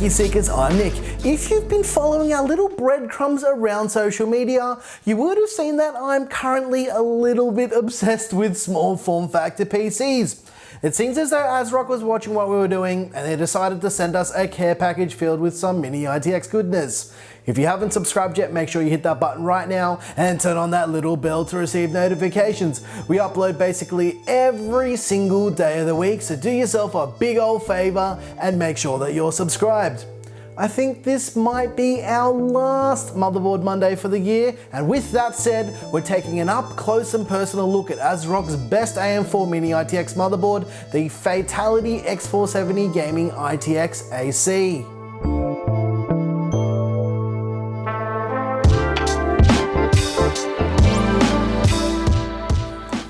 Cookie Seekers, I'm Nick. If you've been following our little breadcrumbs around social media, you would have seen that I'm currently a little bit obsessed with small form factor PCs. It seems as though ASRock was watching what we were doing and they decided to send us a care package filled with some mini ITX goodness. If you haven't subscribed yet, make sure you hit that button right now and turn on that little bell to receive notifications. We upload basically every single day of the week, so do yourself a big old favor and make sure that you're subscribed. I think this might be our last Motherboard Monday for the year, and with that said, we're taking an up close and personal look at ASRock's best AM4 mini ITX motherboard, the Fatal1ty X470 Gaming-ITX AC.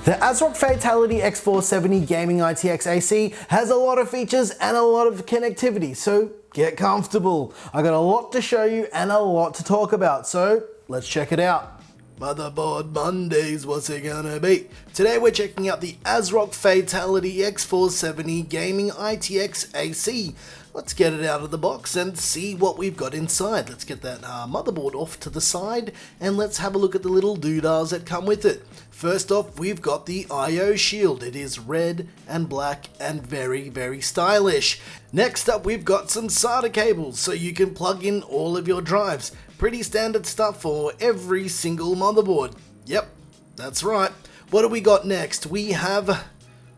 The ASRock Fatal1ty X470 Gaming-ITX AC has a lot of features and a lot of connectivity, so get comfortable. I got a lot to show you and a lot to talk about, so let's check it out. Motherboard Mondays, what's it gonna be? Today we're checking out the ASRock Fatal1ty X470 Gaming-ITX AC. Let's get it out of the box and see what we've got inside. Let's get that motherboard off to the side and let's have a look at the little doodahs that come with it. First off, we've got the I/O shield. It is red and black and very, very stylish. Next up, we've got some SATA cables so you can plug in all of your drives. Pretty standard stuff for every single motherboard. Yep, that's right. What do we got next? We have...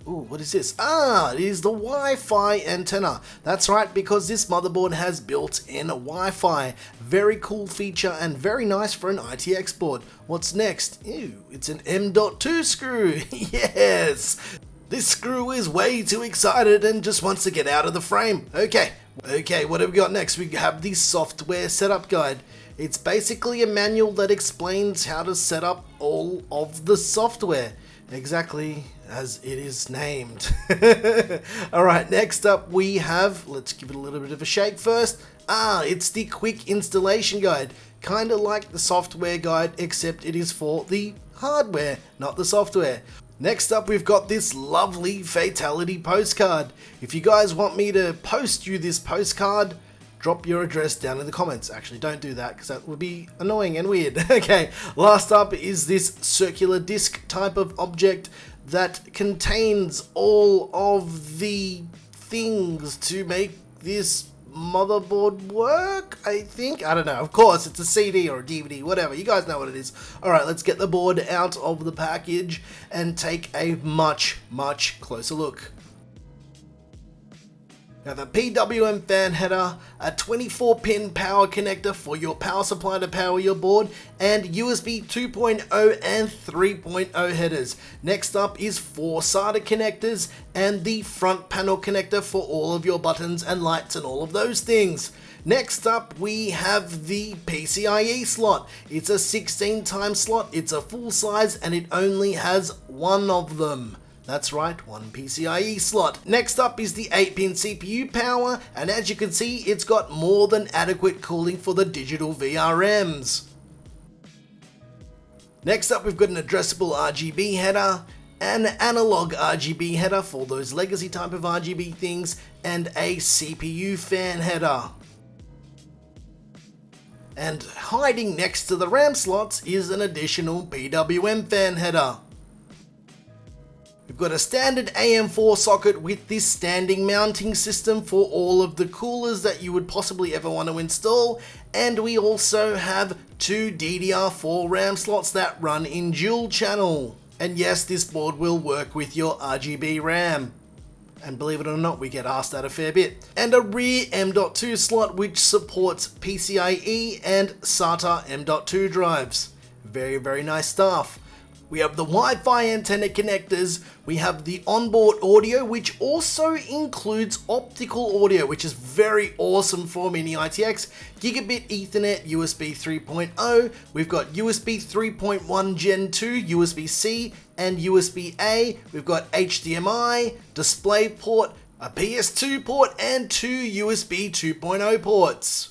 Ooh, what is this? Ah, it is the Wi-Fi antenna. That's right, because this motherboard has built-in Wi-Fi. Very cool feature and very nice for an ITX board. What's next? Ew, it's an M.2 screw. Yes! This screw is way too excited and just wants to get out of the frame. Okay, what have we got next? We have the software setup guide. It's basically a manual that explains how to set up all of the software. Exactly as it is named. Alright, next up we have, let's give it a little bit of a shake first. It's the quick installation guide. Kinda like the software guide, except it is for the hardware, not the software. Next up we've got this lovely Fatal1ty postcard. If you guys want me to post you this postcard, drop your address down in the comments. Actually, don't do that because that would be annoying and weird. Okay, last up is this circular disc type of object that contains all of the things to make this motherboard work, I think. I don't know. Of course, it's a CD or a DVD, whatever. You guys know what it is. Alright, let's get the board out of the package and take a much, much closer look. Now the PWM fan header, a 24-pin power connector for your power supply to power your board, and USB 2.0 and 3.0 headers. Next up is 4 SATA connectors and the front panel connector for all of your buttons and lights and all of those things. Next up we have the Pcie slot. It's a 16-time slot, it's a full size and it only has one of them. That's right, one PCIe slot. Next up is the 8-pin CPU power, and as you can see, it's got more than adequate cooling for the digital VRMs. Next up, we've got an addressable RGB header, an analog RGB header for those legacy type of RGB things, and a CPU fan header. And hiding next to the RAM slots is an additional PWM fan header. We've got a standard AM4 socket with this standing mounting system for all of the coolers that you would possibly ever want to install, and we also have 2 DDR4 RAM slots that run in dual channel. And yes, this board will work with your RGB RAM. And believe it or not, we get asked that a fair bit. And a rear M.2 slot which supports PCIe and SATA M.2 drives. Very, very nice stuff. We have the Wi-Fi antenna connectors, we have the onboard audio which also includes optical audio, which is very awesome for mini ITX, gigabit Ethernet, USB 3.0, we've got USB 3.1 Gen 2, USB-C and USB-A, we've got HDMI, DisplayPort, a PS2 port and 2 USB 2.0 ports.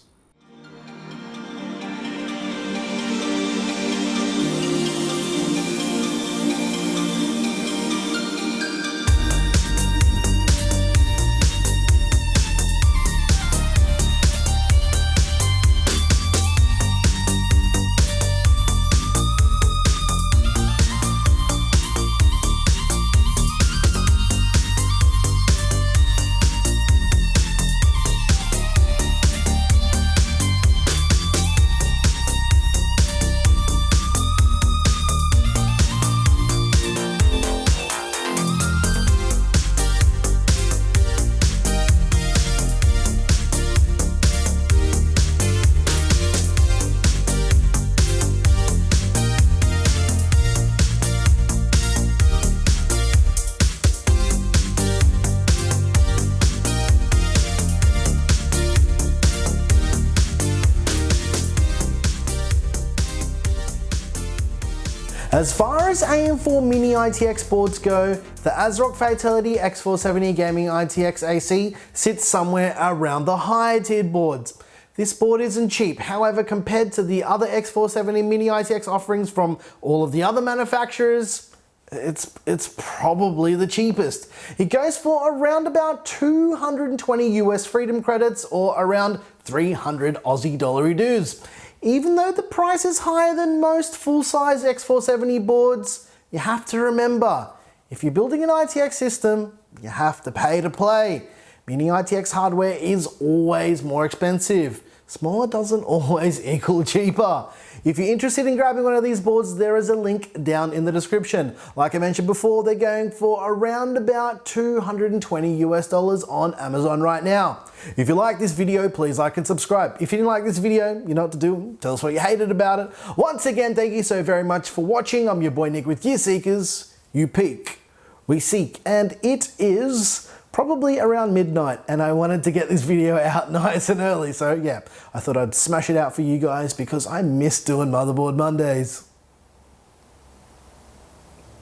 As far as AM4 mini ITX boards go, the ASRock Fatal1ty X470 Gaming-ITX AC sits somewhere around the higher tiered boards. This board isn't cheap, however, compared to the other X470 mini ITX offerings from all of the other manufacturers, it's probably the cheapest. It goes for around about 220 US freedom credits or around 300 Aussie dollary dues. Even though the price is higher than most full-size X470 boards, you have to remember, if you're building an ITX system, you have to pay to play. Mini ITX hardware is always more expensive. Smaller doesn't always equal cheaper. If you're interested in grabbing one of these boards, there is a link down in the description. Like I mentioned before, they're going for around about 220 US dollars on Amazon right now. If you like this video, please like and subscribe. If you didn't like this video, you know what to do. Tell us what you hated about it. Once again, thank you so very much for watching. I'm your boy Nick with Gear Seekers. You peek, we seek, and it is probably around midnight, and I wanted to get this video out nice and early, so yeah, I thought I'd smash it out for you guys because I miss doing Motherboard Mondays.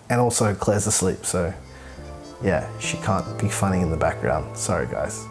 And also Claire's asleep, so yeah, she can't be funny in the background. Sorry guys.